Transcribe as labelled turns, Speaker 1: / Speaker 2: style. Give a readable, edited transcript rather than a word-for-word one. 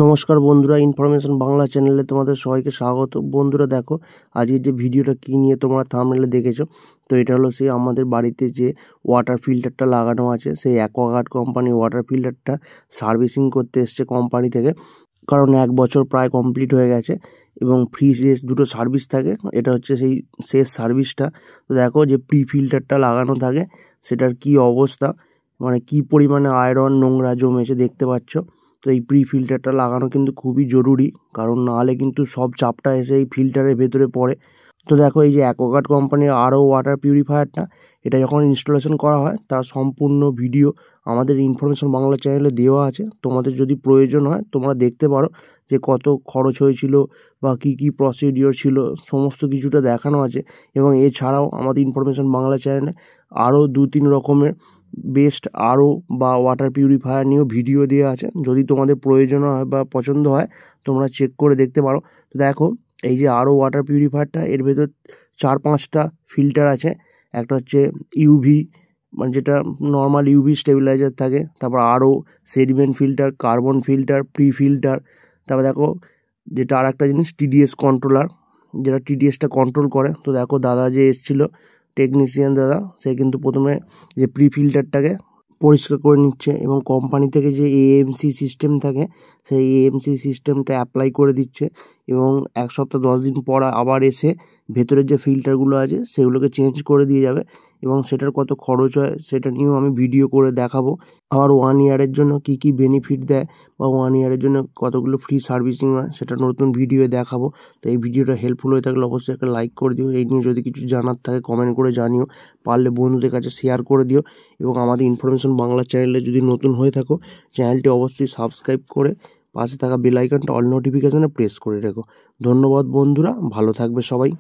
Speaker 1: নমস্কার বন্ধুরা, ইনফরমেশন বাংলা চ্যানেলে তোমাদের সবাইকে স্বাগত। বন্ধুরা দেখো, আজকে যে ভিডিওটা কী নিয়ে তোমরা থাম্বনেলে দেখেছো, তো এটা হলো সেই আমাদের বাড়িতে যে ওয়াটার ফিল্টারটা লাগানো আছে, সেই অ্যাকোয়াগার্ড কোম্পানির ওয়াটার ফিল্টারটা সার্ভিসিং করতে এসছে কোম্পানি থেকে। কারণ 1 বছর প্রায় কমপ্লিট হয়ে গেছে এবং ফ্রি শেষ দুটো সার্ভিস থাকে, এটা হচ্ছে সেই শেষ সার্ভিসটা। তো দেখো যে প্রি ফিল্টারটা লাগানো থাকে সেটার কি অবস্থা, মানে কি পরিমাণে আয়রন নোংরা জমেছে দেখতে পাচ্ছ। তো এই প্রি ফিল্টারটা লাগানো কিন্তু খুবই জরুরি, কারণ নাহলে কিন্তু সব চাপটা এসে এই ফিল্টারের ভেতরে পড়ে। তো দেখো এই যে অ্যাকোয়াগার্ড কোম্পানির আরও ওয়াটার পিউরিফায়ারটা, এটা যখন ইনস্টলেশন করা হয় তার সম্পূর্ণ ভিডিও আমাদের ইনফরমেশন বাংলা চ্যানেলে দেওয়া আছে। তোমাদের যদি প্রয়োজন হয় তোমরা দেখতে পারো যে কত খরচ হয়েছিল বা কি কি প্রসিডিওর ছিল, সমস্ত কিছুটা দেখানো আছে। এবং এছাড়াও আমাদের ইনফরমেশন বাংলা চ্যানেলে আরও 2-3 রকমের বেস্ট আরও বা ওয়াটার পিউরিফায়ার নিয়েও ভিডিও দেওয়া আছে। যদি তোমাদের প্রয়োজন হয় বা পছন্দ হয় তোমরা চেক করে দেখতে পারো। তো দেখো এই যে আরও ওয়াটার পিউরিফায়ারটা, এর ভেতর 4-5টা ফিল্টার আছে। একটা হচ্ছে ইউভি, মানে যেটা নর্মাল ইউভি স্টেবিলাইজার থাকে, তারপর আরও sediment filter, carbon filter, pre filter. তারপর দেখো যেটা আর একটা জিনিস টিডিএস কন্ট্রোলার, যেটা টিডিএসটা কন্ট্রোল করে। তো দেখো দাদা যে এসেছিলো টেকনিশিয়ান দাদা, সে কিন্তু প্রথমে যে প্রি ফিল্টারটাকে পরিষ্কার করে নিচ্ছে এবং কোম্পানি থেকে যে এএমসি সিস্টেম থাকে সেই এএমসি সিস্টেমটা অ্যাপ্লাই করে দিচ্ছে। এবং 1 সপ্তাহ 10 দিন পর আবার এসে ভেতরের যে ফিল্টারগুলো আছে সেগুলোকে চেঞ্জ করে দিয়ে যাবে। এবং সেটার কত খরচ হয় সেটা নিয়েও আমি ভিডিও করে দেখাবো। আবার 1 ইয়ারের জন্য কি কি বেনিফিট দেয় বা 1 ইয়ারের জন্য কতগুলো ফ্রি সার্ভিসিং হয় সেটা নতুন ভিডিও দেখাবো। তো এই ভিডিওটা হেল্পফুল হয়ে থাকলে অবশ্যই একটা লাইক করে দিও। এই নিয়ে যদি কিছু জানার থাকে কমেন্ট করে জানিও, পারলে বন্ধুদের কাছে শেয়ার করে দিও। এবং আমাদের ইনফরমেশন বাংলা চ্যানেলে যদি নতুন হয়ে থাকো চ্যানেলটি অবশ্যই সাবস্ক্রাইব করে পাশে থাকা বেল আইকনটা অল নোটিফিকেশনে প্রেস করে রেখো। ধন্যবাদ বন্ধুরা, ভালো থাকবে সবাই।